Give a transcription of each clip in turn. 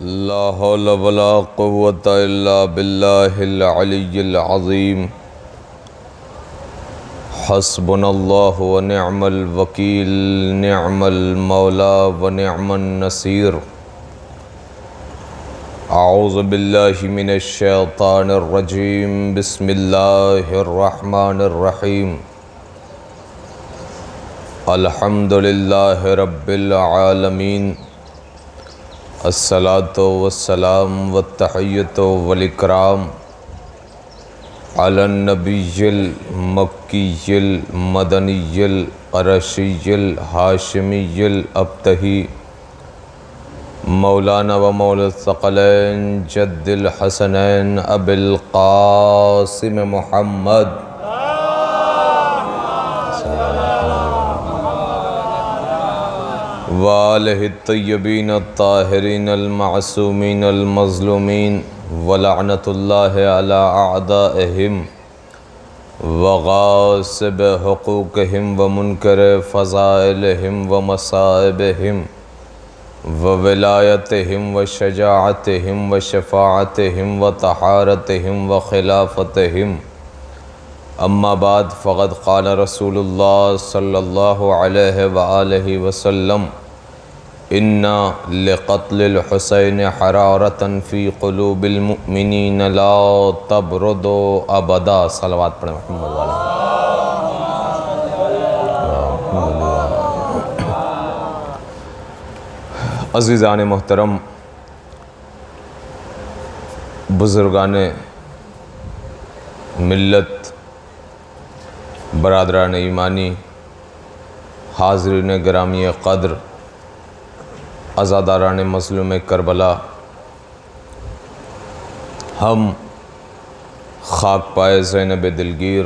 لا حول ولا قوة الا باللہ العلی العظیم حسبنا اللہ ونعم الوکیل نعم المولا ونعم النصیر اعوذ باللہ من الشیطان الرجیم بسم اللہ الرحمن الرحیم الحمد للہ رب العالمین الصلاۃ والسلام والتحیۃ والاکرام علی النبی المکی المدنی القرشی الہاشمی الابتہی مولانا و مولا الثقلین جد الحسنین ابی القاسم محمد وآلہ الطیبین الطاہرین المعصومین المظلومین ولعنت اللہ علی اعدائہم وغاصب حقوقہم ومنکر فضائلہم ومصائبہم وولایتہم وشجاعتہم وشفاعتہم وطہارتہم وخلافتہم اما بعد فقد قال رسول اللہ صلی اللہ علیہ وآلہ وسلم ان لقتل الحسین حرارتا فی قلوب المؤمنین لا تبرد ابدا صلوات پڑھیں محمد والا عزیزان محترم، بزرگان ملت، برادران ایمانی، حاضرین گرامی قدر، عزاداران مظلوم کربلا، ہم خاک پائے زینب دلگیر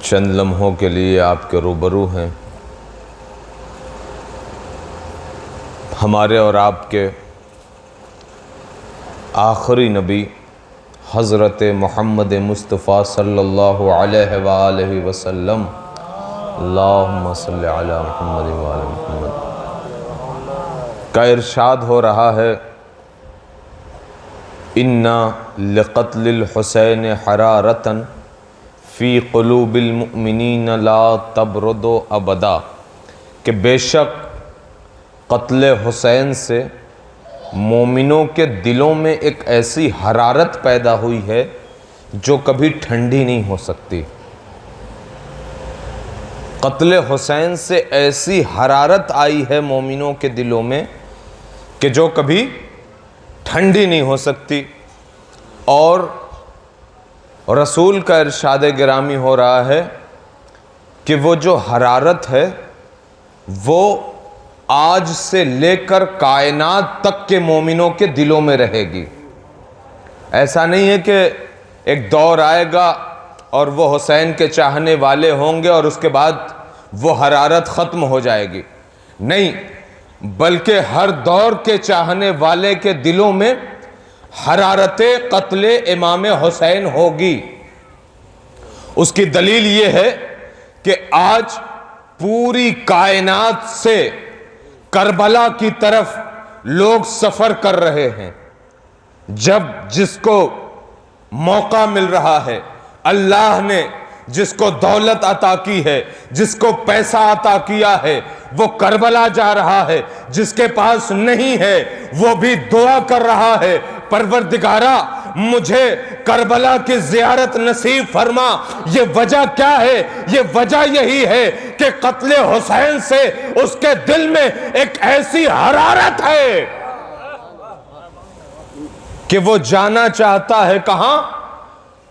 چند لمحوں کے لیے آپ کے روبرو ہیں۔ ہمارے اور آپ کے آخری نبی حضرت محمد مصطفیٰ صلی اللہ علیہ وآلہ وسلم، اللہم صلی علی محمد وآل محمد، کا ارشاد ہو رہا ہے اِنَّ لِقَتْلِ الْحُسَيْنِ حَرَارَةً فِي قُلُوبِ الْمُؤْمِنِينَ لَا تَبْرُدُ أَبَدًا، کہ بے شک قتل حسین سے مومنوں کے دلوں میں ایک ایسی حرارت پیدا ہوئی ہے جو کبھی ٹھنڈی نہیں ہو سکتی۔ قتل حسین سے ایسی حرارت آئی ہے مومنوں کے دلوں میں کہ جو کبھی ٹھنڈی نہیں ہو سکتی، اور رسول کا ارشاد گرامی ہو رہا ہے کہ وہ جو حرارت ہے وہ آج سے لے کر کائنات تک کے مومنوں کے دلوں میں رہے گی۔ ایسا نہیں ہے کہ ایک دور آئے گا اور وہ حسین کے چاہنے والے ہوں گے اور اس کے بعد وہ حرارت ختم ہو جائے گی، نہیں، بلکہ ہر دور کے چاہنے والے کے دلوں میں حرارت قتل امام حسین ہوگی۔ اس کی دلیل یہ ہے کہ آج پوری کائنات سے کربلا کی طرف لوگ سفر کر رہے ہیں۔ جب جس کو موقع مل رہا ہے، اللہ نے جس کو دولت عطا کی ہے، جس کو پیسہ عطا کیا ہے، وہ کربلا جا رہا ہے۔ جس کے پاس نہیں ہے وہ بھی دعا کر رہا ہے، پروردگارا مجھے کربلا کی زیارت نصیب فرما۔ یہ وجہ کیا ہے؟ یہ وجہ یہی ہے کہ قتل حسین سے اس کے دل میں ایک ایسی حرارت ہے کہ وہ جانا چاہتا ہے کہاں؟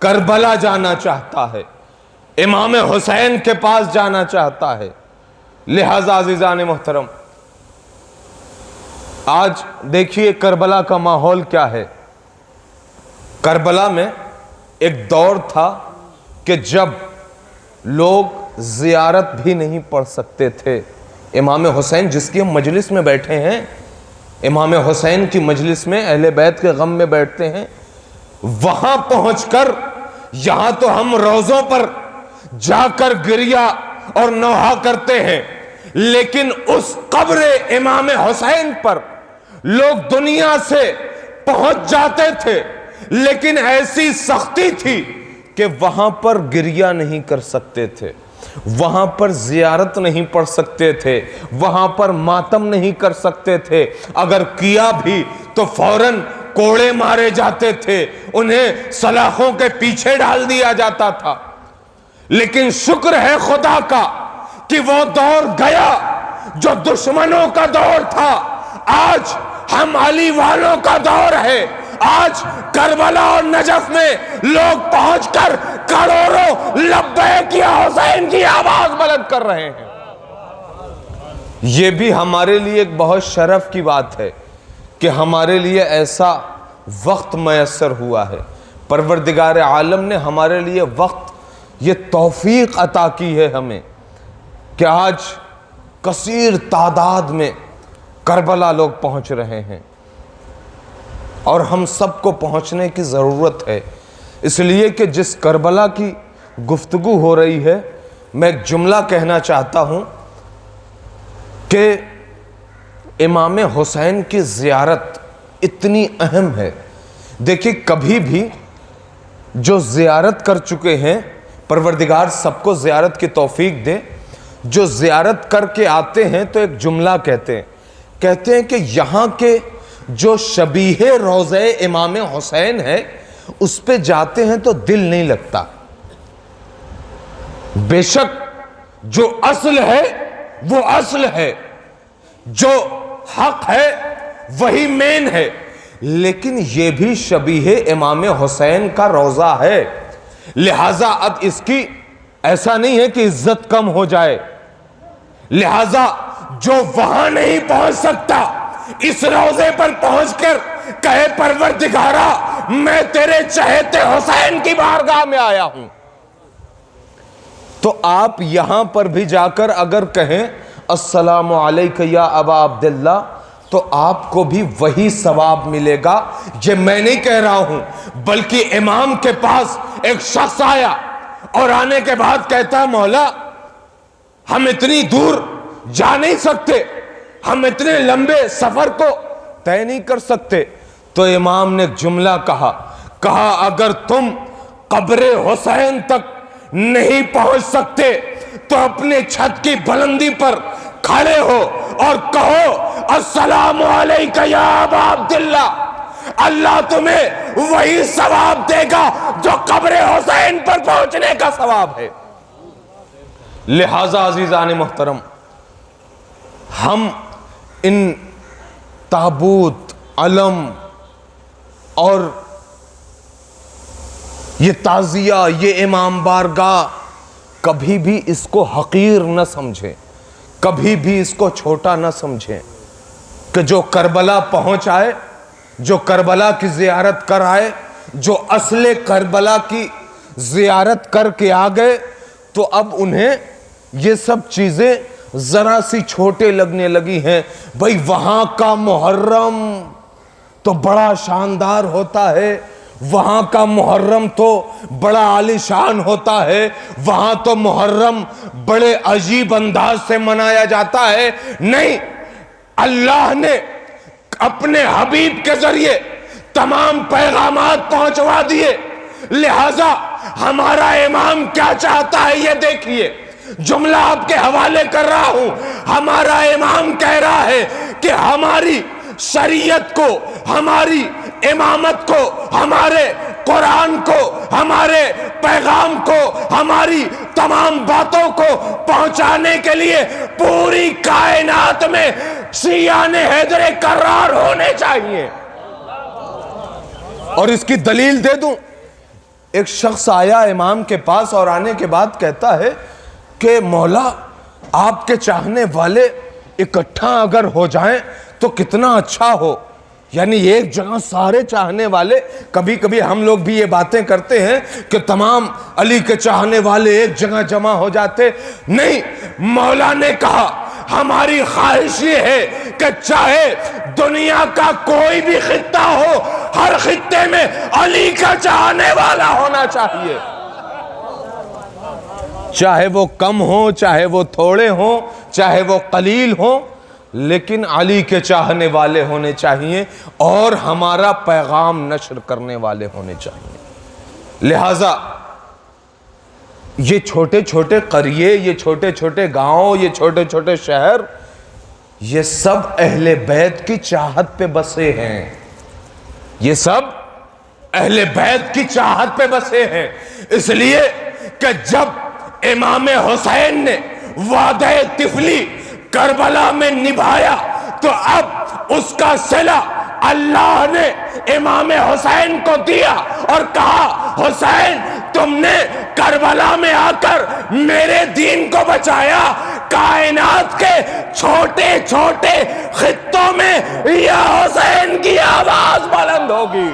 کربلا جانا چاہتا ہے، امام حسین کے پاس جانا چاہتا ہے۔ لہذا عزیزان محترم، آج دیکھیے کربلا کا ماحول کیا ہے۔ کربلا میں ایک دور تھا کہ جب لوگ زیارت بھی نہیں پڑھ سکتے تھے۔ امام حسین جس کی ہم مجلس میں بیٹھے ہیں، امام حسین کی مجلس میں اہل بیت کے غم میں بیٹھتے ہیں، وہاں پہنچ کر یہاں تو ہم روضوں پر جا کر گریہ اور نوحہ کرتے ہیں، لیکن اس قبر امام حسین پر لوگ دنیا سے پہنچ جاتے تھے، لیکن ایسی سختی تھی کہ وہاں پر گریہ نہیں کر سکتے تھے، وہاں پر زیارت نہیں پڑھ سکتے تھے، وہاں پر ماتم نہیں کر سکتے تھے، اگر کیا بھی تو فوراً کوڑے مارے جاتے تھے، انہیں سلاخوں کے پیچھے ڈال دیا جاتا تھا۔ لیکن شکر ہے خدا کا کہ وہ دور گیا جو دشمنوں کا دور تھا، آج ہم علی والوں کا دور ہے۔ آج کربلا اور نجف میں لوگ پہنچ کر کروڑوں لبیک یا حسین کی آواز بلند کر رہے ہیں۔ یہ بھی ہمارے لیے ایک بہت شرف کی بات ہے کہ ہمارے لیے ایسا وقت میسر ہوا ہے۔ پروردگار عالم نے ہمارے لیے وقت، یہ توفیق عطا کی ہے ہمیں کہ آج کثیر تعداد میں کربلا لوگ پہنچ رہے ہیں، اور ہم سب کو پہنچنے کی ضرورت ہے۔ اس لیے کہ جس کربلا کی گفتگو ہو رہی ہے، میں ایک جملہ کہنا چاہتا ہوں کہ امام حسین کی زیارت اتنی اہم ہے۔ دیکھیں، کبھی بھی جو زیارت کر چکے ہیں، پروردگار سب کو زیارت کی توفیق دے، جو زیارت کر کے آتے ہیں تو ایک جملہ کہتے ہیں کہ یہاں کے جو شبیہ روضہ امام حسین ہے اس پہ جاتے ہیں تو دل نہیں لگتا۔ بے شک جو اصل ہے وہ اصل ہے، جو حق ہے وہی مین ہے، لیکن یہ بھی شبیہ امام حسین کا روضہ ہے، لہذا اب اس کی ایسا نہیں ہے کہ عزت کم ہو جائے، لہذا جو وہاں نہیں پہنچ سکتا اس روضے پر پہنچ کر کہے پروردگارا میں تیرے چہیتے حسین کی بارگاہ میں آیا ہوں، تو آپ یہاں پر بھی جا کر اگر کہیں السلام علیکہ یا ابا عبداللہ تو آپ کو بھی وہی ثواب ملے گا۔ یہ میں نہیں کہہ رہا ہوں، بلکہ امام کے پاس ایک شخص آیا اور آنے کے بعد کہتا ہے مولا ہم اتنی دور جا نہیں سکتے، ہم اتنے لمبے سفر کو طے نہیں کر سکتے، تو امام نے ایک جملہ کہا اگر تم قبر حسین تک نہیں پہنچ سکتے تو اپنے چھت کی بلندی پر کھڑے ہو اور کہو السلام علیکہ یا ابا عبداللہ، اللہ تمہیں وہی ثواب دے گا جو قبر حسین پر پہنچنے کا ثواب ہے۔ لہذا عزیزان محترم، ہم ان تابوت، علم اور یہ تعزیہ، یہ امام بارگاہ، کبھی بھی اس کو حقیر نہ سمجھیں، کبھی بھی اس کو چھوٹا نہ سمجھیں، کہ جو کربلا پہنچ آئے، جو کربلا کی زیارت کر آئے، جو اصل کربلا کی زیارت کر کے آ گئے، تو اب انہیں یہ سب چیزیں ذرا سی چھوٹے لگنے لگی ہیں۔ بھئی وہاں کا محرم تو بڑا شاندار ہوتا ہے، وہاں کا محرم تو بڑا عالی شان ہوتا ہے، وہاں تو محرم بڑے عجیب انداز سے منایا جاتا ہے۔ نہیں، اللہ نے اپنے حبیب کے ذریعے تمام پیغامات پہنچوا دیے، لہذا ہمارا امام کیا چاہتا ہے یہ دیکھیے، جملہ آپ کے حوالے کر رہا ہوں۔ ہمارا امام کہہ رہا ہے کہ ہماری شریعت کو، ہماری امامت کو، ہمارے قرآن کو، ہمارے پیغام کو، ہماری تمام باتوں کو پہنچانے کے لیے پوری کائنات میں شیعان حیدر کرار ہونے چاہیے۔ اور اس کی دلیل دے دوں، ایک شخص آیا امام کے پاس اور آنے کے بعد کہتا ہے کہ مولا آپ کے چاہنے والے اکٹھا اگر ہو جائیں تو کتنا اچھا ہو، یعنی ایک جگہ سارے چاہنے والے۔ کبھی کبھی ہم لوگ بھی یہ باتیں کرتے ہیں کہ تمام علی کے چاہنے والے ایک جگہ جمع ہو جاتے، نہیں، مولا نے کہا ہماری خواہش یہ ہے کہ چاہے دنیا کا کوئی بھی خطہ ہو، ہر خطے میں علی کا چاہنے والا ہونا چاہیے، چاہے وہ کم ہو، چاہے وہ تھوڑے ہوں، چاہے وہ قلیل ہوں، لیکن علی کے چاہنے والے ہونے چاہیے اور ہمارا پیغام نشر کرنے والے ہونے چاہیے۔ لہذا یہ چھوٹے چھوٹے قریے، یہ چھوٹے چھوٹے گاؤں، یہ چھوٹے چھوٹے شہر، یہ سب اہل بیت کی چاہت پہ بسے ہیں، یہ سب اہل بیت کی چاہت پہ بسے ہیں۔ اس لیے کہ جب امام حسین نے وعدہ طفلی کربلا میں نبھایا تو اب اس کا صلہ اللہ نے امام حسین کو دیا اور کہا حسین تم نے کربلا میں آ کر میرے دین کو بچایا، کائنات کے چھوٹے چھوٹے خطوں میں یا حسین کی آواز بلند ہوگی۔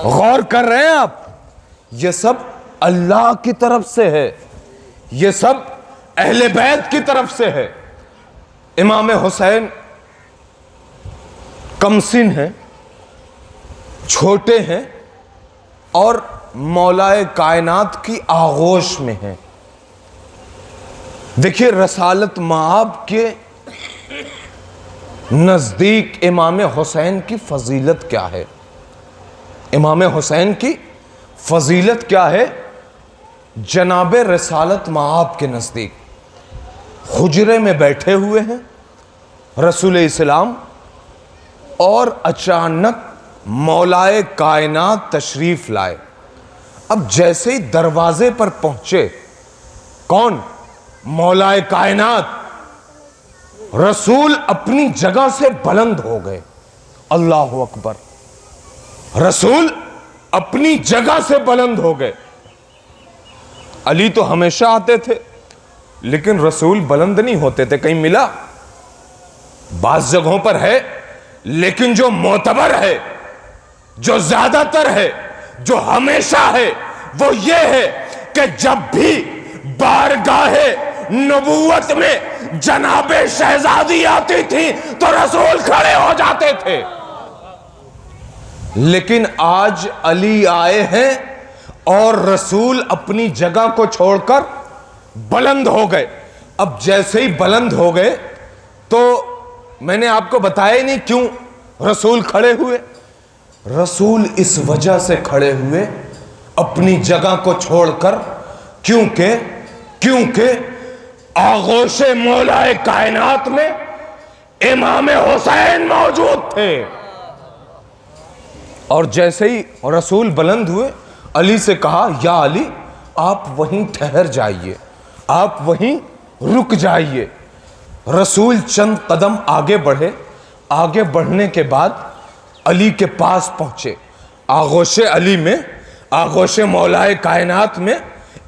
غور کر رہے ہیں آپ؟ یہ سب اللہ کی طرف سے ہے، یہ سب اہل بیت کی طرف سے ہے۔ امام حسین کم سن ہیں، چھوٹے ہیں اور مولائے کائنات کی آغوش میں ہیں۔ دیکھیے رسالت مآب کے نزدیک امام حسین کی فضیلت کیا ہے، امام حسین کی فضیلت کیا ہے؟ جناب رسالت مآب کے نزدیک حجرے میں بیٹھے ہوئے ہیں رسول اسلام، اور اچانک مولائے کائنات تشریف لائے۔ اب جیسے ہی دروازے پر پہنچے، کون؟ مولائے کائنات، رسول اپنی جگہ سے بلند ہو گئے۔ اللہ اکبر، رسول اپنی جگہ سے بلند ہو گئے۔ علی تو ہمیشہ آتے تھے لیکن رسول بلند نہیں ہوتے تھے، کہیں ملا؟ بعض جگہوں پر ہے، لیکن جو معتبر ہے، جو زیادہ تر ہے، جو ہمیشہ ہے، وہ یہ ہے کہ جب بھی بارگاہ نبوت میں جناب شہزادی آتی تھی تو رسول کھڑے ہو جاتے تھے۔ لیکن آج علی آئے ہیں اور رسول اپنی جگہ کو چھوڑ کر بلند ہو گئے۔ اب جیسے ہی بلند ہو گئے تو میں نے آپ کو بتایا ہی نہیں کیوں رسول کھڑے ہوئے۔ رسول اس وجہ سے کھڑے ہوئے اپنی جگہ کو چھوڑ کر، کیونکہ آغوش مولائے کائنات میں امام حسین موجود تھے۔ اور جیسے ہی رسول بلند ہوئے، علی سے کہا یا علی آپ وہیں ٹھہر جائیے، آپ وہیں رک جائیے۔ رسول چند قدم آگے بڑھے، آگے بڑھنے کے بعد علی کے پاس پہنچے۔ آغوش علی میں، آغوش مولائے کائنات میں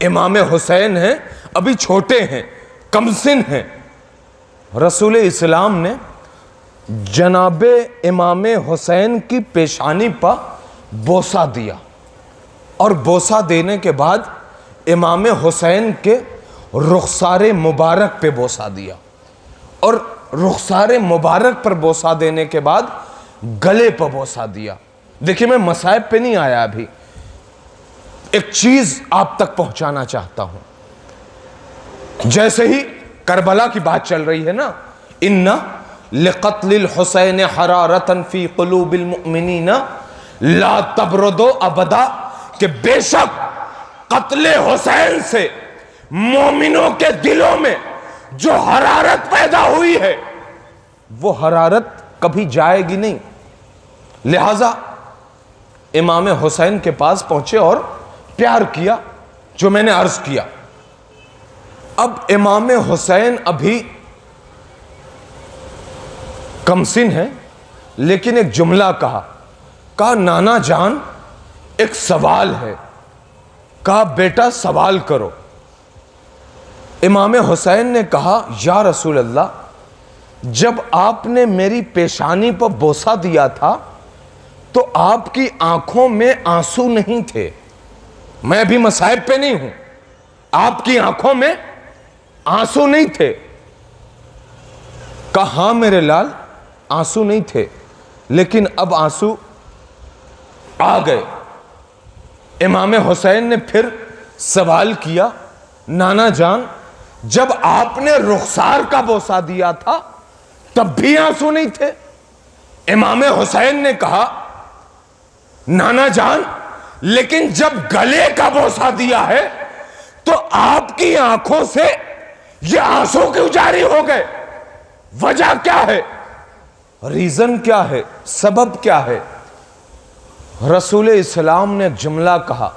امام حسین ہیں، ابھی چھوٹے ہیں، کم سن ہیں۔ رسول اسلام نے جناب امام حسین کی پیشانی پر بوسہ دیا، اور بوسہ دینے کے بعد امام حسین کے رخسار مبارک پہ بوسہ دیا، اور رخسار مبارک پر بوسہ دینے کے بعد گلے پر بوسہ دیا۔ دیکھیں میں مصائب پہ نہیں آیا، ابھی ایک چیز آپ تک پہنچانا چاہتا ہوں۔ جیسے ہی کربلا کی بات چل رہی ہے نا، ان لقتل الحسین حرارتا فی قلوب المؤمنین لا تبردو ابدا، کہ بے شک قتل حسین سے مومنوں کے دلوں میں جو حرارت پیدا ہوئی ہے وہ حرارت کبھی جائے گی نہیں۔ لہذا امام حسین کے پاس پہنچے اور پیار کیا، جو میں نے عرض کیا۔ اب امام حسین ابھی کمسن ہے، لیکن ایک جملہ کہا نانا جان ایک سوال ہے، کہا بیٹا سوال کرو۔ امام حسین نے کہا یا رسول اللہ، جب آپ نے میری پیشانی پر بوسہ دیا تھا تو آپ کی آنکھوں میں آنسو نہیں تھے، میں ابھی مصائب پہ نہیں ہوں، آپ کی آنکھوں میں آنسو نہیں تھے۔ کہا ہاں میرے لال آنسو نہیں تھے، لیکن اب آنسو آ گئے۔ امام حسین نے پھر سوال کیا، نانا جان جب آپ نے رخسار کا بوسہ دیا تھا تب بھی آنسو نہیں تھے؟ امام حسین نے کہا نانا جان لیکن جب گلے کا بوسہ دیا ہے تو آپ کی آنکھوں سے یہ آنسو کیوں جاری ہو گئے؟ وجہ کیا ہے؟ ریزن کیا ہے؟ سبب کیا ہے؟ رسول اسلام نے ایک جملہ کہا،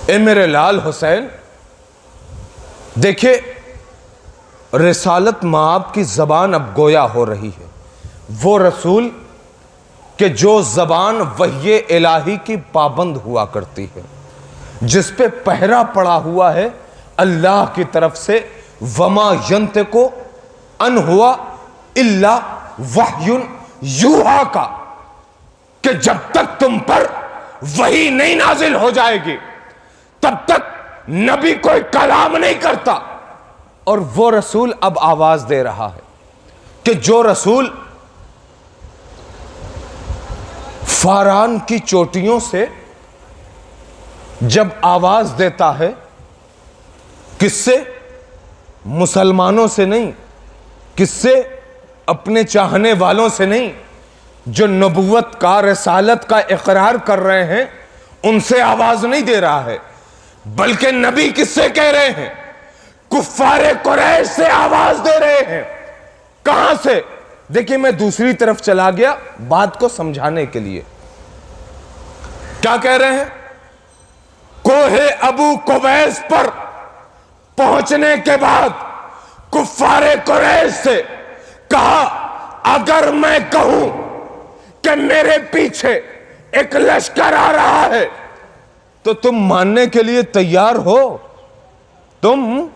اے میرے لال حسین، دیکھیں رسالت مآب کی زبان اب گویا ہو رہی ہے، وہ رسول کہ جو زبان وحی الہی کی پابند ہوا کرتی ہے، جس پہ پہرا پڑا ہوا ہے اللہ کی طرف سے، وما ینطق ان ہوا الا وحی یوحا کا، کہ جب تک تم پر وحی نہیں نازل ہو جائے گی تب تک نبی کوئی کلام نہیں کرتا۔ اور وہ رسول اب آواز دے رہا ہے کہ جو رسول فاران کی چوٹیوں سے جب آواز دیتا ہے، کس سے؟ مسلمانوں سے نہیں، کس سے؟ اپنے چاہنے والوں سے نہیں، جو نبوت کا رسالت کا اقرار کر رہے ہیں ان سے آواز نہیں دے رہا ہے، بلکہ نبی کس سے کہہ رہے ہیں؟ کفار قریش سے آواز دے رہے ہیں۔ کہاں سے؟ دیکھیں میں دوسری طرف چلا گیا بات کو سمجھانے کے لیے۔ کیا کہہ رہے ہیں؟ کوہ ابو قبیس پر پہنچنے کے بعد کفار قریش سے کہا اگر میں کہوں کہ میرے پیچھے ایک لشکر آ رہا ہے تو تم ماننے کے لیے تیار ہو؟ تم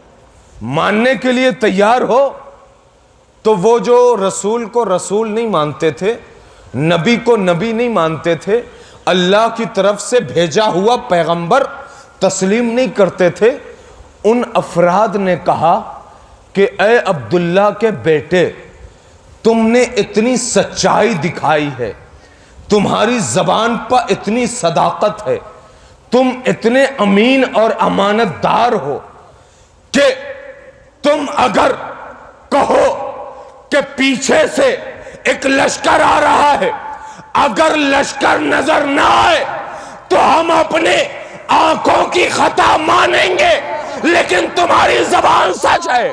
ماننے کے لیے تیار ہو؟ تو وہ جو رسول کو رسول نہیں مانتے تھے، نبی کو نبی نہیں مانتے تھے، اللہ کی طرف سے بھیجا ہوا پیغمبر تسلیم نہیں کرتے تھے، ان افراد نے کہا کہ اے عبداللہ کے بیٹے، تم نے اتنی سچائی دکھائی ہے، تمہاری زبان پر اتنی صداقت ہے، تم اتنے امین اور امانت دار ہو کہ تم اگر کہو کہ پیچھے سے ایک لشکر آ رہا ہے، اگر لشکر نظر نہ آئے تو ہم اپنے آنکھوں کی خطا مانیں گے، لیکن تمہاری زبان سچ ہے۔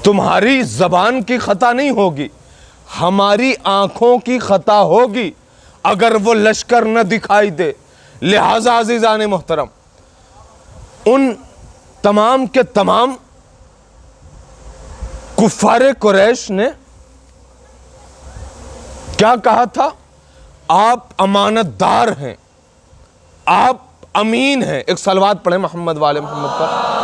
تمہاری زبان کی خطا نہیں ہوگی، ہماری آنکھوں کی خطا ہوگی اگر وہ لشکر نہ دکھائی دے۔ لہٰذا عزیزان محترم، ان تمام کے تمام کفار قریش نے کیا کہا تھا؟ آپ امانت دار ہیں، آپ امین ہیں۔ ایک صلوات پڑھیں محمد والے محمد پر۔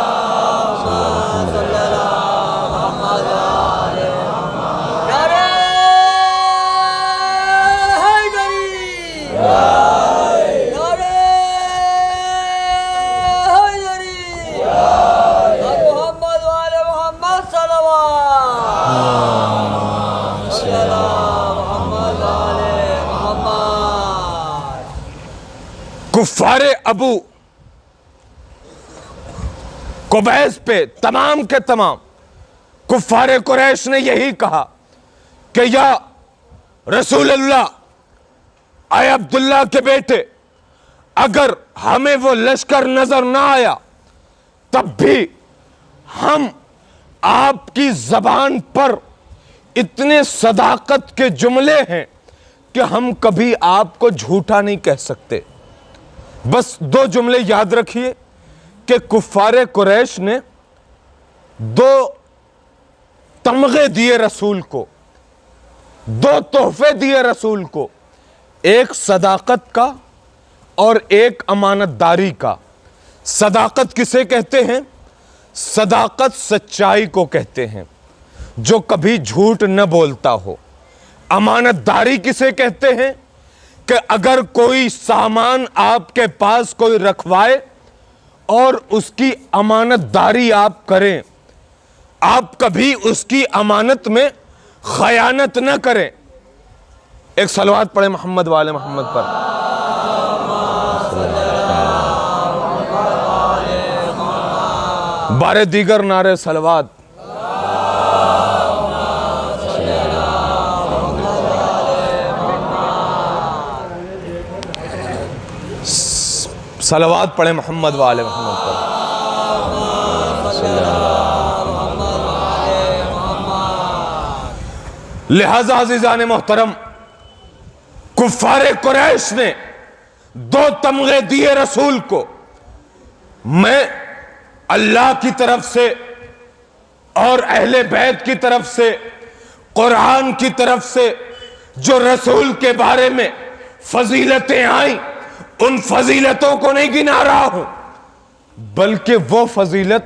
کفار ابو قبیس پہ تمام کے تمام کفار قریش نے یہی کہا کہ یا رسول اللہ، اے عبداللہ کے بیٹے، اگر ہمیں وہ لشکر نظر نہ آیا تب بھی ہم آپ کی زبان پر اتنے صداقت کے جملے ہیں کہ ہم کبھی آپ کو جھوٹا نہیں کہہ سکتے۔ بس دو جملے یاد رکھیے کہ کفار قریش نے دو تمغے دیے رسول کو، دو تحفے دیے رسول کو، ایک صداقت کا اور ایک امانت داری کا۔ صداقت کسے کہتے ہیں؟ صداقت سچائی کو کہتے ہیں، جو کبھی جھوٹ نہ بولتا ہو۔ امانت داری کسے کہتے ہیں؟ کہ اگر کوئی سامان آپ کے پاس کوئی رکھوائے اور اس کی امانت داری آپ کریں، آپ کبھی اس کی امانت میں خیانت نہ کریں۔ ایک صلوات پڑھیں محمد والے محمد پر۔ بارے دیگر نعرے صلوات. صلوات پڑھیں محمد وآل محمد پر. لہذا عزیزان محترم، کفار قریش نے دو تمغے دیے رسول کو. میں اللہ کی طرف سے اور اہل بیت کی طرف سے، قرآن کی طرف سے جو رسول کے بارے میں فضیلتیں آئیں، ان فضیلتوں کو نہیں گنا رہا ہوں، بلکہ وہ فضیلت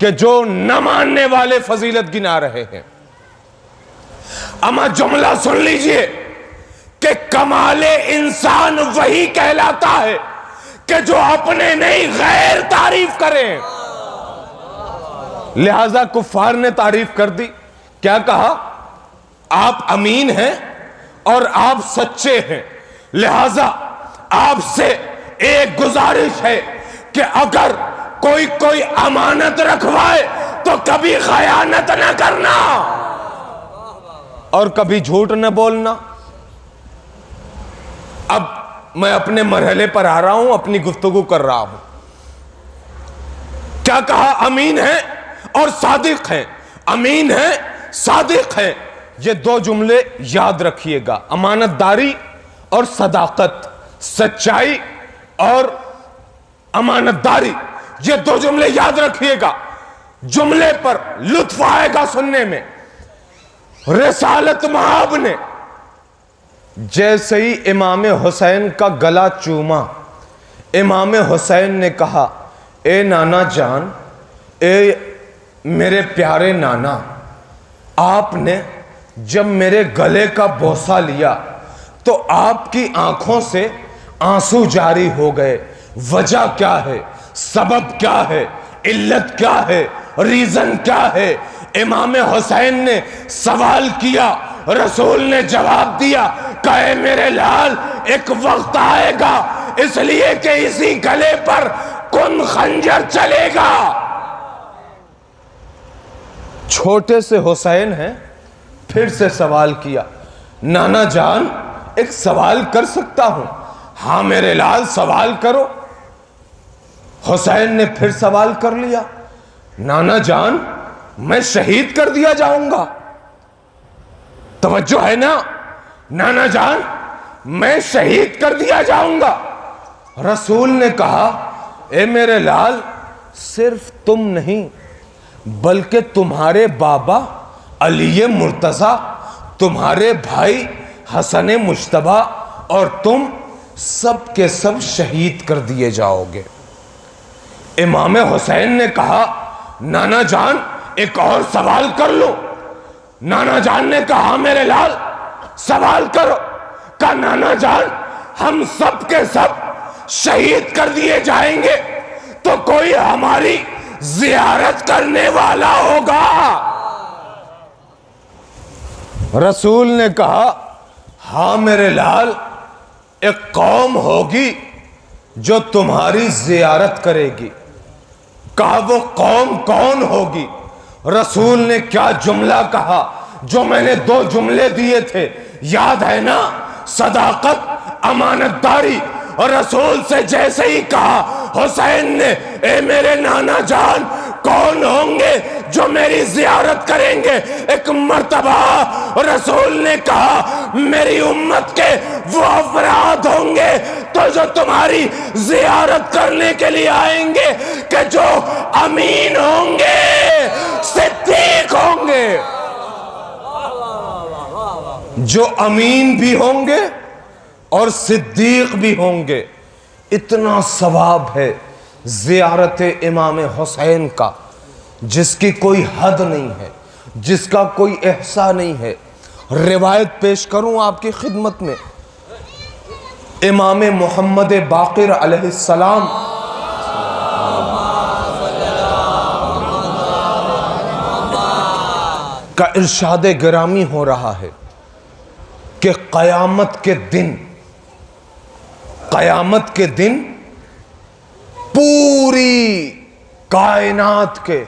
کہ جو نہ ماننے والے فضیلت گنا رہے ہیں. اما جملہ سن لیجئے کہ کمال انسان وہی کہلاتا ہے کہ جو اپنے نہیں غیر تعریف کریں. لہذا کفار نے تعریف کر دی. کیا کہا؟ آپ امین ہیں اور آپ سچے ہیں، لہذا آپ سے ایک گزارش ہے کہ اگر کوئی امانت رکھوائے تو کبھی خیانت نہ کرنا اور کبھی جھوٹ نہ بولنا. اب میں اپنے مرحلے پر آ رہا ہوں، اپنی گفتگو کر رہا ہوں. کیا کہا؟ امین ہیں اور صادق ہیں. امین ہیں، صادق ہیں. یہ دو جملے یاد رکھیے گا. امانت داری اور صداقت، سچائی اور امانت داری، یہ دو جملے یاد رکھیے گا. جملے پر لطف آئے گا سننے میں. رسالت مآب نے جیسے ہی امام حسین کا گلا چوما، امام حسین نے کہا، اے نانا جان، اے میرے پیارے نانا، آپ نے جب میرے گلے کا بوسہ لیا تو آپ کی آنکھوں سے آنسو جاری ہو گئے. وجہ کیا ہے؟ سبب کیا ہے؟ علت کیا ہے؟ ریزن کیا ہے؟ امام حسین نے سوال کیا، رسول نے جواب دیا کہ اے میرے لال، ایک وقت آئے گا اس لیے کہ اسی گلے پر کن خنجر چلے گا. چھوٹے سے حسین ہیں، پھر سے سوال کیا، نانا جان ایک سوال کر سکتا ہوں؟ ہاں میرے لال سوال کرو. حسین نے پھر سوال کر لیا، نانا جان میں شہید کر دیا جاؤں گا. توجہ ہے نا؟ نانا جان میں شہید کر دیا جاؤں گا. رسول نے کہا، اے میرے لال، صرف تم نہیں بلکہ تمہارے بابا علی مرتضیٰ، تمہارے بھائی حسن مجتبیٰ اور تم سب کے سب شہید کر دیے جاؤ گے. امام حسین نے کہا، نانا جان ایک اور سوال کر لو. نانا جان نے کہا، میرے لال سوال کرو. کہا، نانا جان ہم سب کے سب شہید کر دیے جائیں گے تو کوئی ہماری زیارت کرنے والا ہوگا؟ رسول نے کہا، ہاں میرے لال، ایک قوم ہوگی جو تمہاری زیارت کرے گی. کہا، وہ قوم کون ہوگی؟ رسول نے کیا جملہ کہا جو میں نے دو جملے دیے تھے، یاد ہے نا؟ صداقت، امانت داری. اور رسول سے جیسے ہی کہا حسین نے، اے میرے نانا جان، کون ہوں گے جو میری زیارت کریں گے؟ ایک مرتبہ رسول نے کہا، میری امت کے وہ افراد ہوں گے تو جو تمہاری زیارت کرنے کے لیے آئیں گے کہ جو امین ہوں گے، صدیق ہوں گے. جو امین بھی ہوں گے اور صدیق بھی ہوں گے. اتنا ثواب ہے زیارت امام حسین کا جس کی کوئی حد نہیں ہے، جس کا کوئی احصا نہیں ہے. روایت پیش کروں آپ کی خدمت میں. امام محمد باقر علیہ السلام کا ارشاد گرامی ہو رہا ہے کہ قیامت کے دن پوری کائنات کے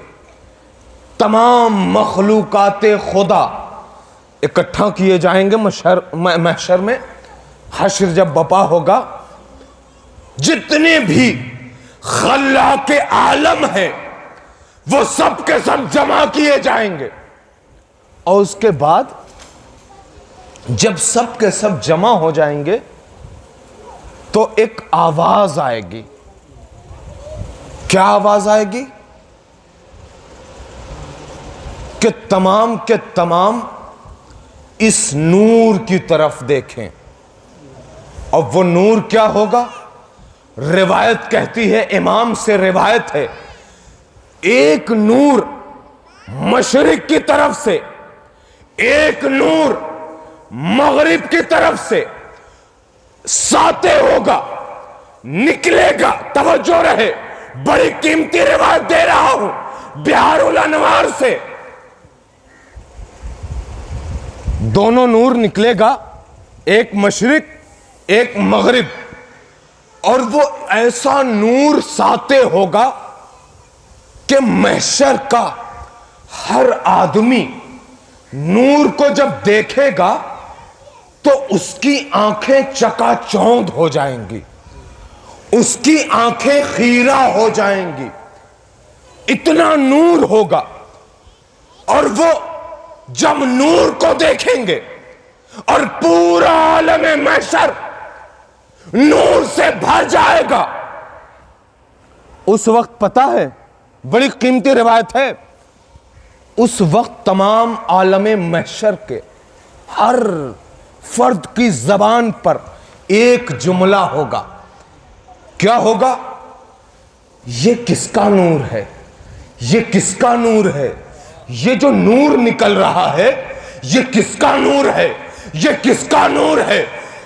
تمام مخلوقات خدا اکٹھا کیے جائیں گے محشر میں. حشر جب بپا ہوگا جتنے بھی خلاق عالم ہیں وہ سب کے سب جمع کیے جائیں گے. اور اس کے بعد جب سب کے سب جمع ہو جائیں گے تو ایک آواز آئے گی. کیا آواز آئے گی؟ کہ تمام کے تمام اس نور کی طرف دیکھیں. اور وہ نور کیا ہوگا؟ روایت کہتی ہے، امام سے روایت ہے، ایک نور مشرق کی طرف سے، ایک نور مغرب کی طرف سے ساطع ہوگا، نکلے گا. توجہ رہے، بڑی قیمتی روایت دے رہا ہوں بہار الانوار سے. دونوں نور نکلے گا، ایک مشرق ایک مغرب، اور وہ ایسا نور ساطع ہوگا کہ محشر کا ہر آدمی نور کو جب دیکھے گا تو اس کی آنکھیں چکا چوند ہو جائیں گی، اس کی آنکھیں خیرہ ہو جائیں گی. اتنا نور ہوگا. اور وہ جب نور کو دیکھیں گے اور پورا عالم محشر نور سے بھر جائے گا، اس وقت پتہ ہے، بڑی قیمتی روایت ہے، اس وقت تمام عالم محشر کے ہر فرد کی زبان پر ایک جملہ ہوگا. کیا ہوگا؟ یہ کس کا نور ہے؟ یہ کس کا نور ہے؟ یہ جو نور نکل رہا ہے یہ کس کا نور ہے؟ یہ کس کا نور ہے؟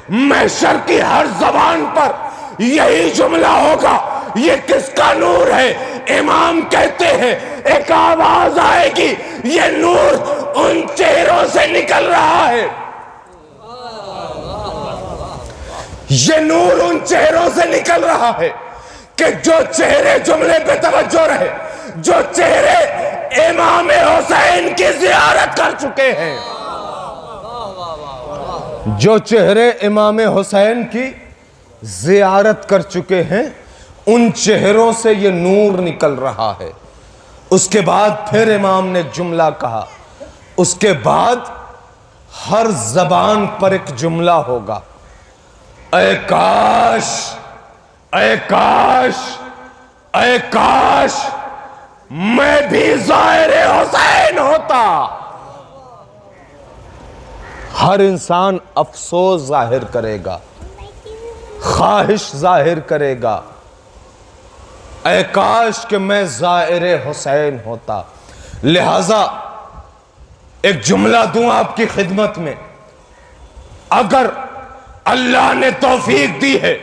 محشر کی ہر زبان پر یہی جملہ ہوگا، یہ کس کا نور ہے؟ امام کہتے ہیں ایک آواز آئے گی، یہ نور ان چہروں سے نکل رہا ہے، یہ نور ان چہروں سے نکل رہا ہے کہ جو چہرے، جملے پہ توجہ رہے، جو چہرے امام حسین کی زیارت کر چکے ہیں، جو چہرے امام حسین کی زیارت کر چکے ہیں، ان چہروں سے یہ نور نکل رہا ہے. اس کے بعد پھر امام نے جملہ کہا، اس کے بعد ہر زبان پر ایک جملہ ہوگا، اے کاش، اے کاش، اے کاش میں بھی زائر حسین ہوتا. ہر انسان افسوس ظاہر کرے گا، خواہش ظاہر کرے گا، اے کاش کہ میں زائر حسین ہوتا. لہذا ایک جملہ دوں آپ کی خدمت میں، اگر اللہ نے توفیق دی ہے،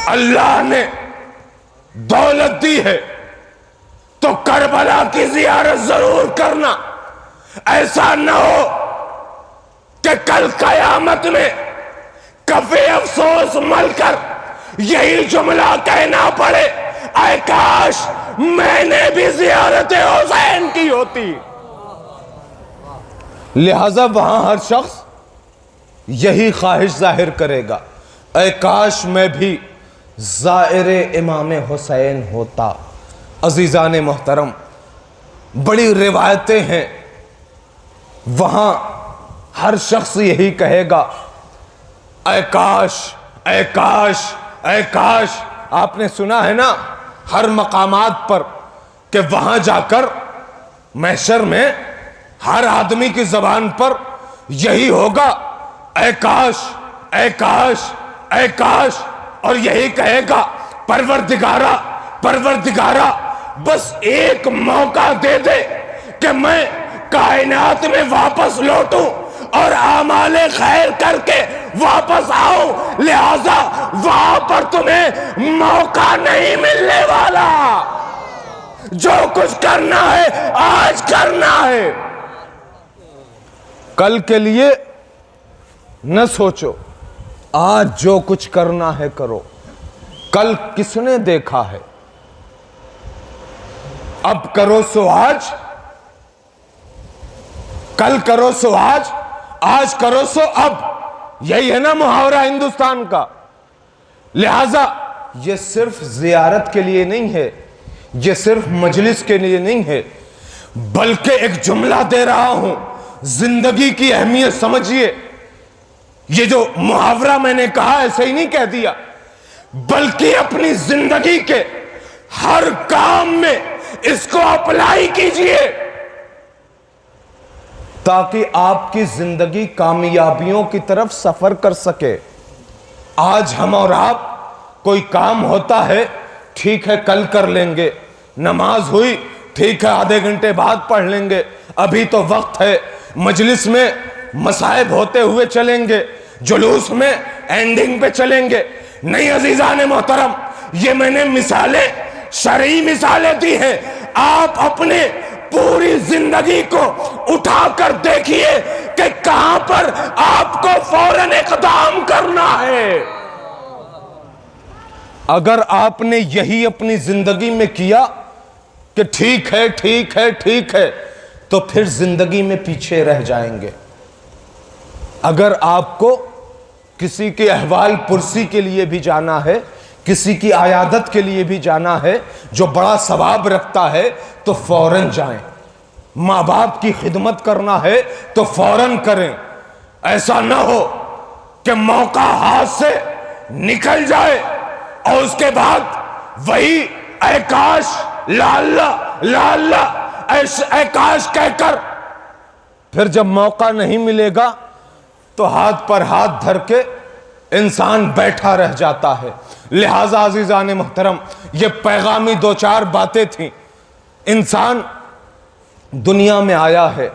اللہ نے دولت دی ہے، تو کربلا کی زیارت ضرور کرنا. ایسا نہ ہو کہ کل قیامت میں کفِ افسوس مل کر یہی جملہ کہنا پڑے، اے کاش میں نے بھی زیارت حسین کی ہوتی. لہذا وہاں ہر شخص یہی خواہش ظاہر کرے گا، اے کاش میں بھی زائر امام حسین ہوتا. عزیزان محترم، بڑی روایتیں ہیں، وہاں ہر شخص یہی کہے گا، اے کاش، اے کاش، اے کاش. آپ نے سنا ہے نا ہر مقامات پر کہ وہاں جا کر محشر میں ہر آدمی کی زبان پر یہی ہوگا، اے کاش، اے کاش، اے کاش. اور یہی کہے گا، پروردگارا، پروردگارا بس ایک موقع دے دے کہ میں کائنات میں واپس لوٹوں اور اعمال خیر کر کے واپس آؤں. لہذا وہاں پر تمہیں موقع نہیں ملنے والا. جو کچھ کرنا ہے آج کرنا ہے، کل کے لیے نہ سوچو. آج جو کچھ کرنا ہے کرو. کل کس نے دیکھا ہے؟ اب کرو سو آج، کل کرو سو آج، آج کرو سو اب، یہی ہے نا محاورہ ہندوستان کا۔ لہذا یہ صرف زیارت کے لیے نہیں ہے، یہ صرف مجلس کے لیے نہیں ہے، بلکہ ایک جملہ دے رہا ہوں، زندگی کی اہمیت سمجھیے۔ یہ جو محاورہ میں نے کہا ایسے ہی نہیں کہہ دیا، بلکہ اپنی زندگی کے ہر کام میں اس کو اپلائی کیجئے، تاکہ آپ کی زندگی کامیابیوں کی طرف سفر کر سکے۔ آج ہم اور آپ کوئی کام ہوتا ہے، ٹھیک ہے کل کر لیں گے، نماز ہوئی ٹھیک ہے آدھے گھنٹے بعد پڑھ لیں گے، ابھی تو وقت ہے، مجلس میں مصائب ہوتے ہوئے چلیں گے، جلوس میں اینڈنگ پہ چلیں گے۔ نہیں عزیزان محترم، یہ میں نے مثالیں، شرعی مثالیں دی ہیں۔ آپ اپنے پوری زندگی کو اٹھا کر دیکھیے کہ کہاں پر آپ کو فوراً اقدام کرنا ہے۔ اگر آپ نے یہی اپنی زندگی میں کیا کہ ٹھیک ہے ٹھیک ہے ٹھیک ہے، تو پھر زندگی میں پیچھے رہ جائیں گے۔ اگر آپ کو کسی کے احوال پرسی کے لیے بھی جانا ہے، کسی کی عیادت کے لیے بھی جانا ہے جو بڑا ثواب رکھتا ہے، تو فوراً جائیں۔ ماں باپ کی خدمت کرنا ہے تو فوراً کریں۔ ایسا نہ ہو کہ موقع ہاتھ سے نکل جائے اور اس کے بعد وہی اے کاش، لا اللہ لا اللہ، اے کاش کہہ کر پھر جب موقع نہیں ملے گا تو ہاتھ پر ہاتھ دھر کے انسان بیٹھا رہ جاتا ہے۔ لہٰذا عزیزان محترم، یہ پیغامی دو چار باتیں تھیں۔ انسان دنیا میں آیا ہے،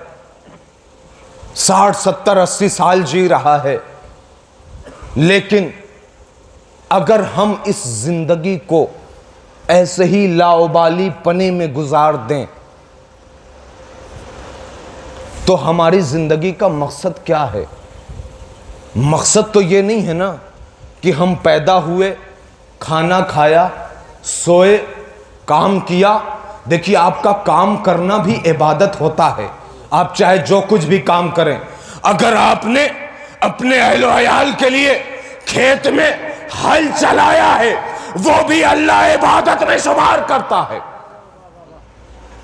60 70 80 سال جی رہا ہے، لیکن اگر ہم اس زندگی کو ایسے ہی لاؤبالی پنے میں گزار دیں تو ہماری زندگی کا مقصد کیا ہے؟ مقصد تو یہ نہیں ہے نا کہ ہم پیدا ہوئے، کھانا کھایا، سوئے، کام کیا۔ دیکھیے آپ کا کام کرنا بھی عبادت ہوتا ہے، آپ چاہے جو کچھ بھی کام کریں۔ اگر آپ نے اپنے اہل و عیال کے لیے کھیت میں ہل چلایا ہے، وہ بھی اللہ عبادت میں شمار کرتا ہے۔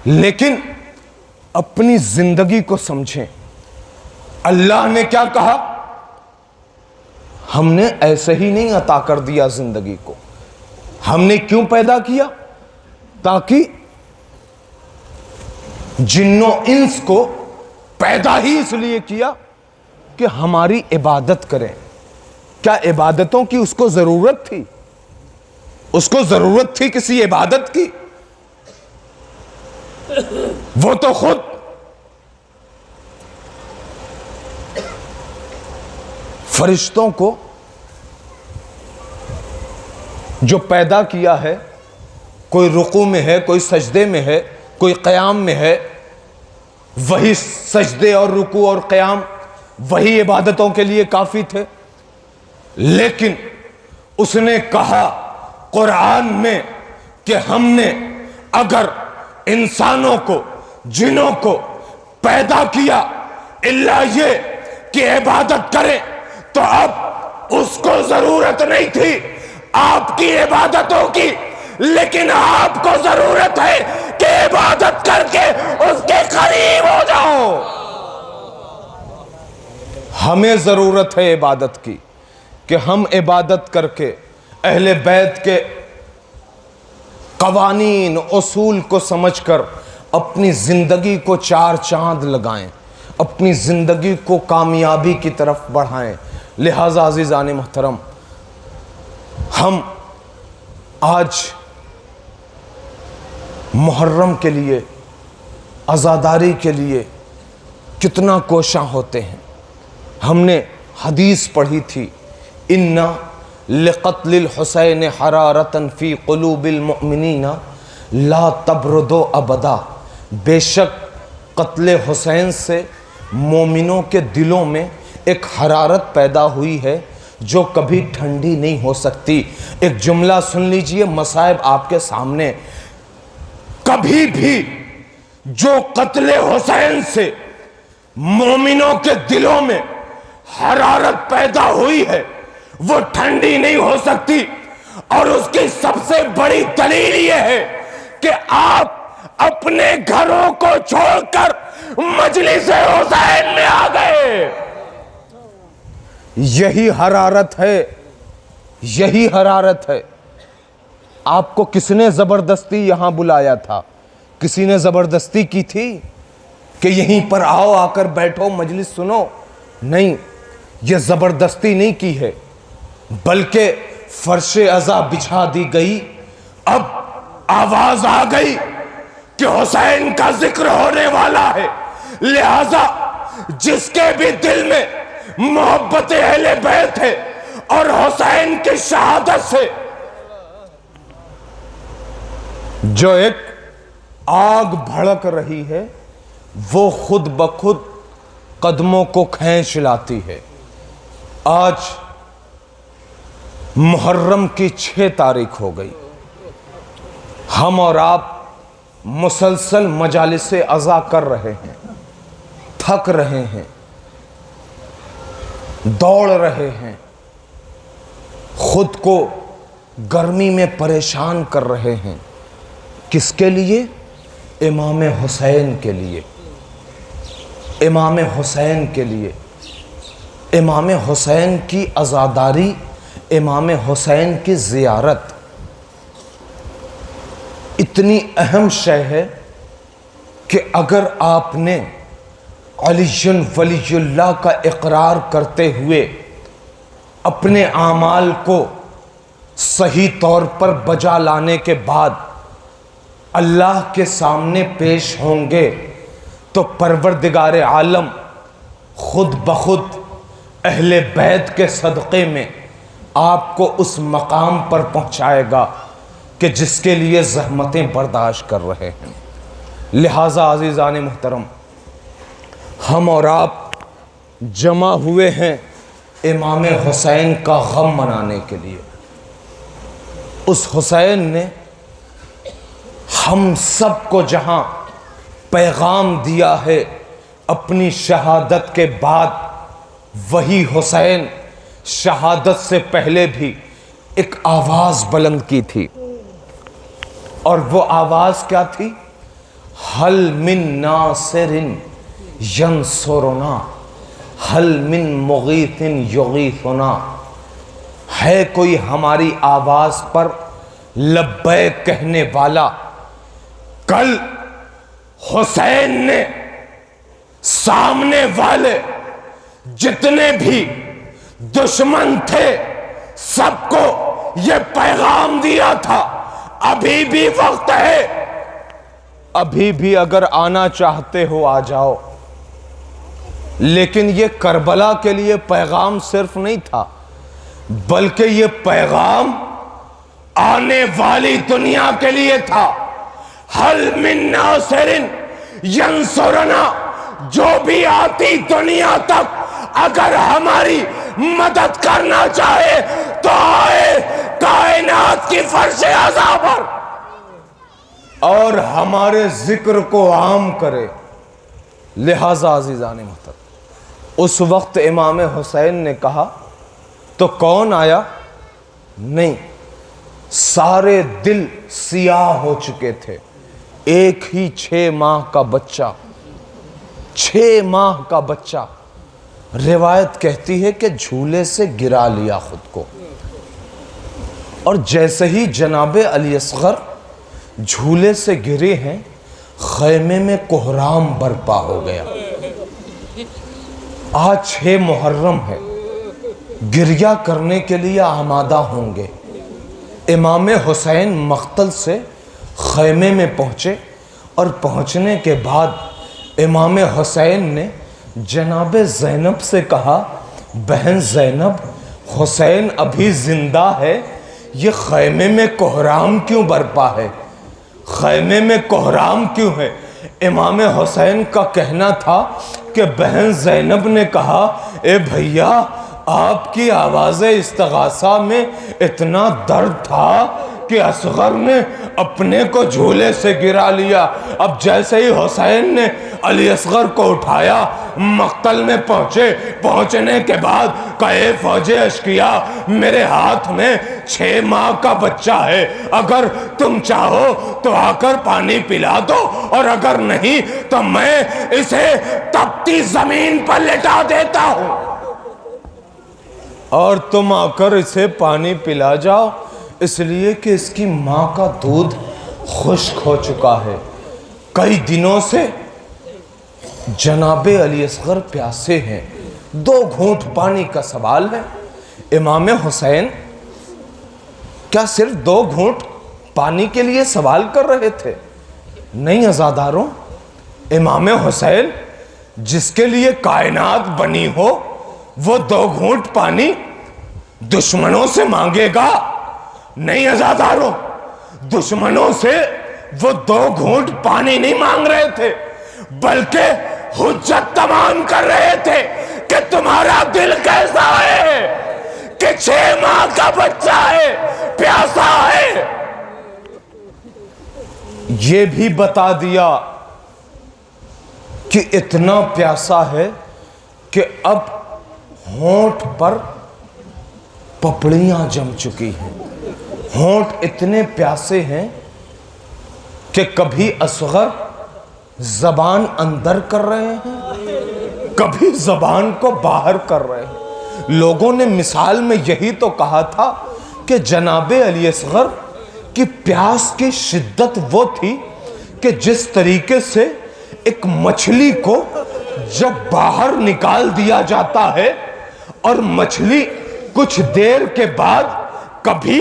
لیکن اپنی زندگی کو سمجھیں، اللہ نے کیا کہا؟ ہم نے ایسے ہی نہیں عطا کر دیا زندگی کو۔ ہم نے کیوں پیدا کیا؟ تاکہ جنوں انس کو پیدا ہی اس لیے کیا کہ ہماری عبادت کریں۔ کیا عبادتوں کی اس کو ضرورت تھی؟ اس کو ضرورت تھی کسی عبادت کی؟ وہ تو خود فرشتوں کو جو پیدا کیا ہے، کوئی رکوع میں ہے، کوئی سجدے میں ہے، کوئی قیام میں ہے، وہی سجدے اور رکوع اور قیام وہی عبادتوں کے لیے کافی تھے۔ لیکن اس نے کہا قرآن میں کہ ہم نے اگر انسانوں کو، جنوں کو پیدا کیا اللہ یہ کہ عبادت کریں، تو اب اس کو ضرورت نہیں تھی آپ کی عبادتوں کی، لیکن آپ کو ضرورت ہے کہ عبادت کر کے اس کے قریب ہو جاؤ۔ ہمیں ضرورت ہے عبادت کی کہ ہم عبادت کر کے اہل بیت کے قوانین اصول کو سمجھ کر اپنی زندگی کو چار چاند لگائیں، اپنی زندگی کو کامیابی کی طرف بڑھائیں۔ لہٰذا عزیزان محترم، ہم آج محرم کے لیے، عزاداری کے لیے کتنا کوشاں ہوتے ہیں۔ ہم نے حدیث پڑھی تھی، اِنَّ لِقَتْلِ الْحُسَيْنِ حَرَارَةً فِي قُلُوبِ الْمُؤْمِنِينَ لَا تَبْرُدُ أَبَدًا، بے شک قتل حسین سے مومنوں کے دلوں میں ایک حرارت پیدا ہوئی ہے جو کبھی ٹھنڈی نہیں ہو سکتی۔ ایک جملہ سن لیجئے، مصائب آپ کے سامنے۔ کبھی بھی جو قتل حسین سے مومنوں کے دلوں میں حرارت پیدا ہوئی ہے وہ ٹھنڈی نہیں ہو سکتی، اور اس کی سب سے بڑی دلیل یہ ہے کہ آپ اپنے گھروں کو چھوڑ کر مجلس حسین میں آ گئے۔ یہی حرارت ہے، یہی حرارت ہے۔ آپ کو کس نے زبردستی یہاں بلایا تھا؟ کسی نے زبردستی کی تھی کہ یہیں پر آؤ، آ کر بیٹھو، مجلس سنو؟ نہیں، یہ زبردستی نہیں کی ہے، بلکہ فرش عزا بچھا دی گئی۔ اب آواز آ گئی کہ حسین کا ذکر ہونے والا ہے، لہذا جس کے بھی دل میں محبت اہل بیت ہے اور حسین کی شہادت سے جو ایک آگ بھڑک رہی ہے، وہ خود بخود قدموں کو کھینچ لاتی ہے۔ آج محرم کی 6 تاریخ ہو گئی، ہم اور آپ مسلسل مجالس عزا کر رہے ہیں، تھک رہے ہیں، دوڑ رہے ہیں، خود کو گرمی میں پریشان کر رہے ہیں۔ کس کے لیے؟ امام حسین کے لیے، امام حسین کے لیے، امام حسین کی عزاداری، امام حسین کی زیارت اتنی اہم شے ہے کہ اگر آپ نے علی ولی اللہ کا اقرار کرتے ہوئے اپنے اعمال کو صحیح طور پر بجا لانے کے بعد اللہ کے سامنے پیش ہوں گے تو پروردگار عالم خود بخود اہل بیت کے صدقے میں آپ کو اس مقام پر پہنچائے گا کہ جس کے لیے زحمتیں برداشت کر رہے ہیں۔ لہٰذا عزیزان محترم، ہم اور آپ جمع ہوئے ہیں امام حسین کا غم منانے کے لیے۔ اس حسین نے ہم سب کو جہاں پیغام دیا ہے اپنی شہادت کے بعد، وہی حسین شہادت سے پہلے بھی ایک آواز بلند کی تھی، اور وہ آواز کیا تھی؟ حل من ناصر ینصرنا، حل من مغیث یغیثنا۔ ہے کوئی ہماری آواز پر لبیک کہنے والا؟ کل حسین نے سامنے والے جتنے بھی دشمن تھے سب کو یہ پیغام دیا تھا، ابھی بھی وقت ہے، ابھی بھی اگر آنا چاہتے ہو آ جاؤ۔ لیکن یہ کربلا کے لیے پیغام صرف نہیں تھا، بلکہ یہ پیغام آنے والی دنیا کے لیے تھا۔ حل من ناصر ینصرنا، جو بھی آتی دنیا تک اگر ہماری مدد کرنا چاہے تو آئے کائنات کی فرش عزا پر اور ہمارے ذکر کو عام کرے۔ لہذا عزیزان محترم، اس وقت امام حسین نے کہا تو کون آیا؟ نہیں، سارے دل سیاہ ہو چکے تھے۔ ایک ہی 6 ماہ کا بچہ، 6 ماہ کا بچہ، روایت کہتی ہے کہ جھولے سے گرا لیا خود کو، اور جیسے ہی جناب علی اصغر جھولے سے گرے ہیں خیمے میں کوہرام برپا ہو گیا۔ آج 6 محرم ہے، گریہ کرنے کے لیے آمادہ ہوں گے۔ امام حسین مقتل سے خیمے میں پہنچے، اور پہنچنے کے بعد امام حسین نے جناب زینب سے کہا، بہن زینب، حسین ابھی زندہ ہے، یہ خیمے میں کوہرام کیوں برپا ہے؟ خیمے میں کوہرام کیوں ہے؟ امام حسین کا کہنا تھا کہ بہن زینب نے کہا، اے بھیا، آپ کی آواز استغاثہ میں اتنا درد تھا کہ اصغر نے اپنے کو جھولے سے گرا لیا۔ اب جیسے ہی حسین نے علی اصغر کو اٹھایا، مقتل میں پہنچنے کے بعد کہے فوج اشقیا میرے ہاتھ میں 6 ماہ کا بچہ ہے، اگر تم چاہو تو آ کر پانی پلا دو، اور اگر نہیں تو میں اسے تپتی زمین پر لٹا دیتا ہوں اور تم آ کر اسے پانی پلا جاؤ، اس لیے کہ اس کی ماں کا دودھ خشک ہو چکا ہے۔ کئی دنوں سے جناب علی اصغر پیاسے ہیں، 2 گھونٹ پانی کا سوال ہے۔ امام حسین کیا صرف 2 گھونٹ پانی کے لیے سوال کر رہے تھے؟ نہیں عزاداروں، امام حسین جس کے لیے کائنات بنی ہو وہ 2 گھونٹ پانی دشمنوں سے مانگے گا؟ نہیں عزاداروں، دشمنوں سے وہ 2 گھونٹ پانی نہیں مانگ رہے تھے، بلکہ حجت تمام کر رہے تھے کہ تمہارا دل کیسا ہے کہ 6 ماہ کا بچہ ہے، پیاسا ہے۔ یہ بھی بتا دیا کہ اتنا پیاسا ہے کہ اب ہونٹ پر پپڑیاں جم چکی ہیں، ہونٹ اتنے پیاسے ہیں کہ کبھی اصغر زبان اندر کر رہے ہیں، کبھی زبان کو باہر کر رہے ہیں۔ لوگوں نے مثال میں یہی تو کہا تھا کہ جناب علی اصغر کی پیاس کی شدت وہ تھی کہ جس طریقے سے ایک مچھلی کو جب باہر نکال دیا جاتا ہے اور مچھلی کچھ دیر کے بعد کبھی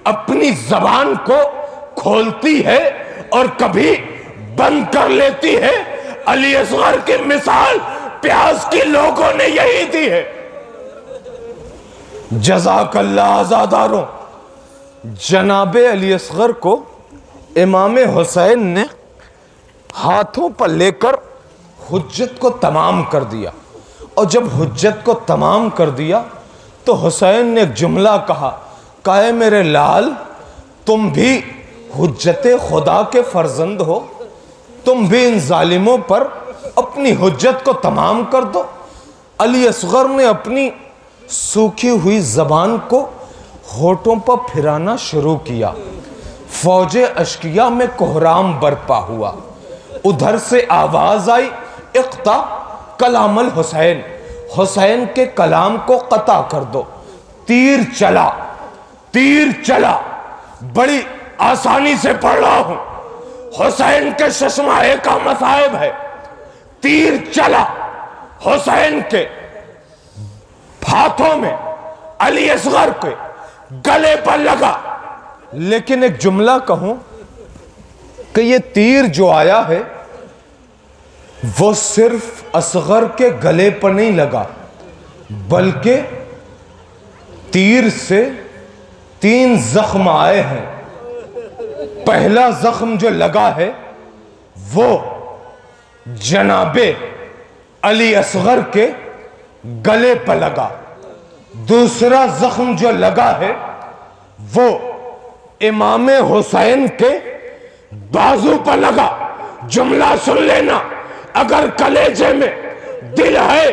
اپنی زبان کو کھولتی ہے اور کبھی بند کر لیتی ہے، علی اصغر کی مثال پیاس کی لوگوں نے یہی دی ہے۔ جزاک اللہ عزاداروں، جناب علی اصغر کو امام حسین نے ہاتھوں پر لے کر حجت کو تمام کر دیا، اور جب حجت کو تمام کر دیا تو حسین نے ایک جملہ کہا، کہے میرے لال تم بھی حجت خدا کے فرزند ہو، تم بھی ان ظالموں پر اپنی حجت کو تمام کر دو۔ علی اصغر نے اپنی سوکھی ہوئی زبان کو ہونٹوں پر پھرانا شروع کیا، فوج اشقیا میں کوہرام برپا ہوا۔ ادھر سے آواز آئی اقطع کلام الحسین، حسین کے کلام کو قطع کر دو۔ تیر چلا، تیر چلا، بڑی آسانی سے پڑھ رہا ہوں، حسین کے ششماہے کا مصائب ہے۔ تیر چلا حسین کے ہاتھوں میں، علی اصغر کے گلے پر لگا۔ لیکن ایک جملہ کہوں کہ یہ تیر جو آیا ہے وہ صرف اصغر کے گلے پر نہیں لگا، بلکہ تیر سے 3 زخم آئے ہیں۔ پہلا زخم جو لگا ہے وہ جناب علی اصغر کے گلے پر لگا، دوسرا زخم جو لگا ہے وہ امام حسین کے بازو پر لگا۔ جملہ سن لینا، اگر کلیجے میں دل ہے،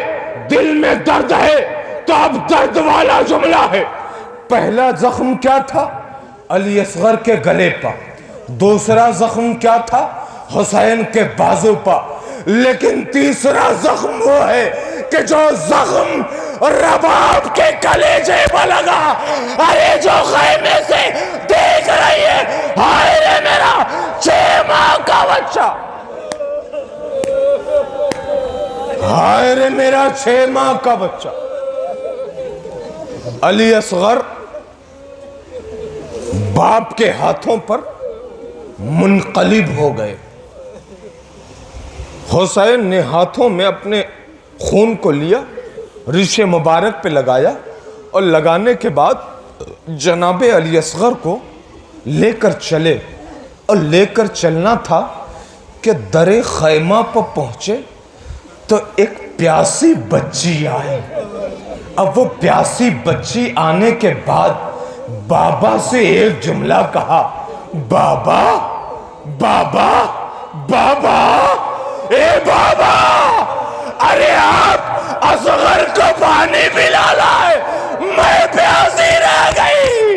دل میں درد ہے تو اب درد والا جملہ ہے۔ پہلا زخم کیا تھا؟ علی اصغر کے گلے پر۔ دوسرا زخم کیا تھا؟ حسین کے بازو پر۔ لیکن تیسرا زخم وہ ہے کہ جو زخم رباب کے کلیجے پر لگا۔ ارے جو خیمے سے دیکھ رہی ہے، ہائے رے میرا 6 ماہ کا بچہ، ہائے رے میرا 6 ماہ کا بچہ۔ علی اصغر باپ کے ہاتھوں پر منقلب ہو گئے۔ حسین نے ہاتھوں میں اپنے خون کو لیا، ریش مبارک پہ لگایا، اور لگانے کے بعد جناب علی اصغر کو لے کر چلے، اور لے کر چلنا تھا کہ در خیمہ پر پہنچے تو ایک پیاسی بچی آئی۔ اب وہ پیاسی بچی آنے کے بعد بابا سے ایک جملہ کہا، بابا بابا بابا، اے بابا، ارے آپ اصغر کو پانی پلا لائے، میں پیاسی رہ گئی۔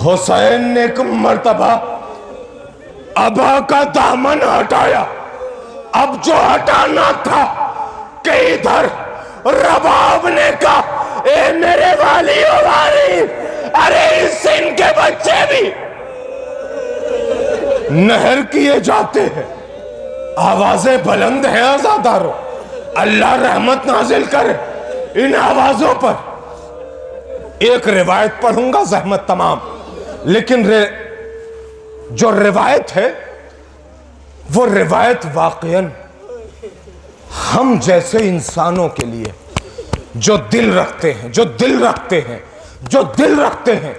حسین نے ایک مرتبہ ابا کا دامن ہٹایا، اب جو ہٹانا تھا کہ ادھر رباب نے کہا، اے میرے والی و والی، ارے اس سن کے بچے بھی نہر کیے جاتے ہیں۔ آوازیں بلند ہیں عزادارو، اللہ رحمت نازل کرے ان آوازوں پر۔ ایک روایت پڑھوں گا، زحمت تمام، لیکن جو روایت ہے وہ روایت واقعاً ہم جیسے انسانوں کے لیے جو دل رکھتے ہیں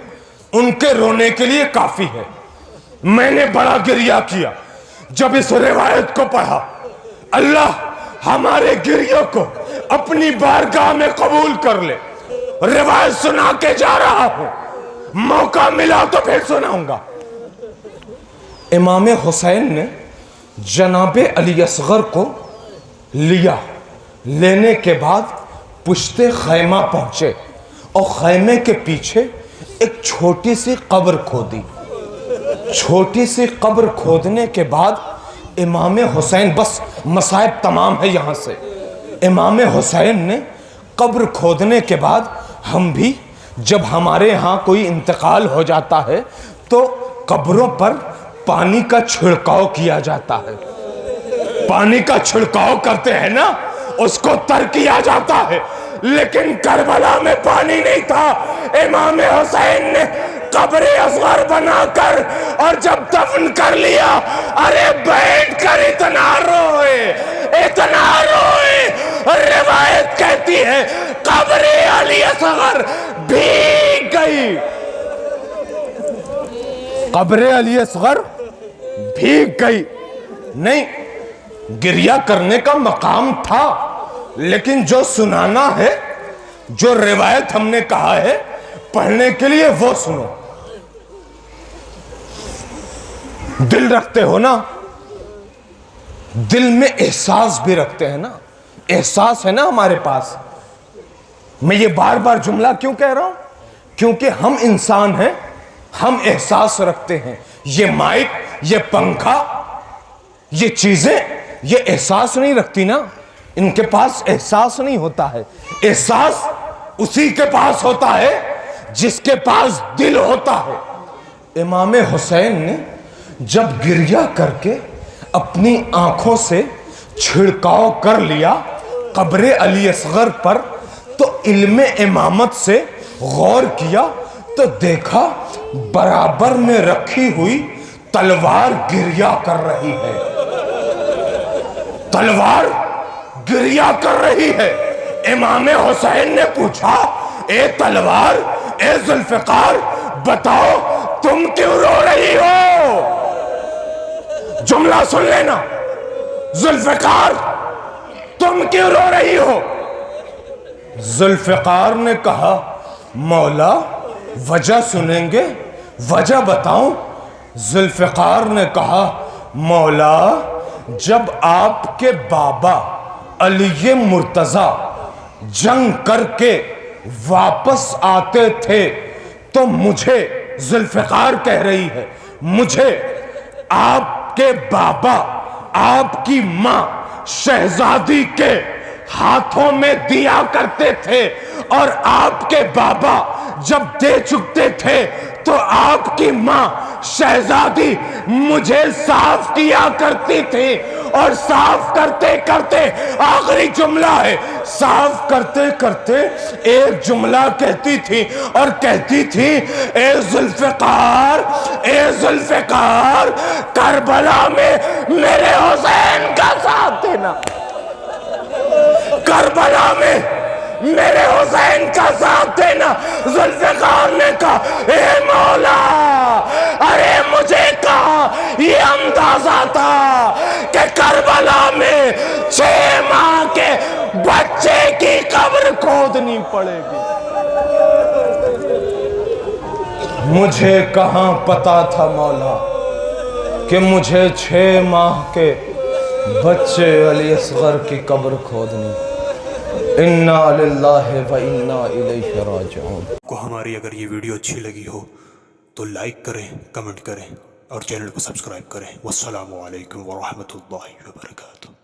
ان کے رونے کے لیے کافی ہے۔ میں نے بڑا گریہ کیا جب اس روایت کو پڑھا۔ اللہ ہمارے گریوں کو اپنی بارگاہ میں قبول کر لے۔ روایت سنا کے جا رہا ہوں، موقع ملا تو پھر سناؤں گا۔ امام حسین نے جناب علی اصغر کو لیا، لینے کے بعد پشت خیمہ پہنچے اور خیمے کے پیچھے ایک چھوٹی سی قبر کھودی۔ چھوٹی سی قبر کھودنے کے بعد امام حسین، بس مصائب تمام ہے یہاں سے، امام حسین نے قبر کھودنے کے بعد، ہم بھی جب ہمارے ہاں کوئی انتقال ہو جاتا ہے تو قبروں پر پانی کا چھڑکاؤ کیا جاتا ہے، پانی کا چھڑکاؤ کرتے ہیں نا، اس کو تر کیا جاتا ہے۔ لیکن کربلا میں پانی نہیں تھا، امام حسین نے قبر اصغر بنا کر اور جب دفن کر لیا، ارے بیٹھ کر اتنا روئے، روایت کہتی ہے قبر علی اصغر بھیگ گئی، قبر علی اصغر بھیگ گئی۔ نہیں، گریہ کرنے کا مقام تھا، لیکن جو سنانا ہے، جو روایت ہم نے کہا ہے پڑھنے کے لیے، وہ سنو۔ دل رکھتے ہو نا، دل میں احساس بھی رکھتے ہیں نا، احساس ہے نا ہمارے پاس۔ میں یہ بار بار جملہ کیوں کہہ رہا ہوں؟ کیونکہ ہم انسان ہیں، ہم احساس رکھتے ہیں۔ یہ مائک، یہ پنکھا، یہ چیزیں، یہ احساس نہیں رکھتی نا، ان کے پاس احساس نہیں ہوتا ہے۔ احساس اسی کے پاس ہوتا ہے جس کے پاس دل ہوتا ہے۔ امام حسین نے جب گریہ کر کے اپنی آنکھوں سے چھڑکاؤ کر لیا قبر علی اصغر پر، تو علم امامت سے غور کیا تو دیکھا برابر میں رکھی ہوئی تلوار گریہ کر رہی ہے، تلوار گریہ کر رہی ہے۔ امام حسین نے پوچھا، اے تلوار، اے ذوالفقار، بتاؤ تم کیوں رو رہی ہو؟ جملہ سن لینا، ذوالفقار تم کیوں رو رہی ہو؟ ذوالفقار نے کہا، مولا وجہ سنیں گے، وجہ بتاؤں؟ ذوالفقار نے کہا، مولا جب آپ کے بابا علی مرتضیٰ جنگ کر کے واپس آتے تھے تو مجھے، ذوالفقار کہہ رہی ہے، مجھے آپ کے بابا، آپ کی ماں شہزادی کے ہاتھوں میں دیا کرتے تھے، اور آپ کے بابا جب دے چکتے تھے تو آپ کی ماں شہزادی مجھے صاف کیا کرتی تھی، اور صاف کرتے کرتے، آخری جملہ ہے، صاف کرتے کرتے ایک جملہ کہتی تھی اور کہتی تھی، اے ذوالفقار، اے ذوالفقار، کربلا میں میرے حسین کا ساتھ دینا، کربلا میں میرے حسین کا ساتھ دینا۔ ذوالفقار نے کہا، اے مولا، ارے مجھے کہا یہ اندازہ تھا کہ کربلا میں 6 ماہ کے بچے کی قبر کھودنی پڑے گی۔ مجھے کہاں پتا تھا مولا کہ مجھے 6 ماہ کے بچے علی اصغر کی قبر کھودنی. انا للہ و انا الیہ راجعون. کو ہماری اگر یہ ویڈیو اچھی لگی ہو تو لائک کریں، کمنٹ کریں اور چینل کو سبسکرائب کریں. والسلام علیکم ورحمۃ اللہ وبرکاتہ.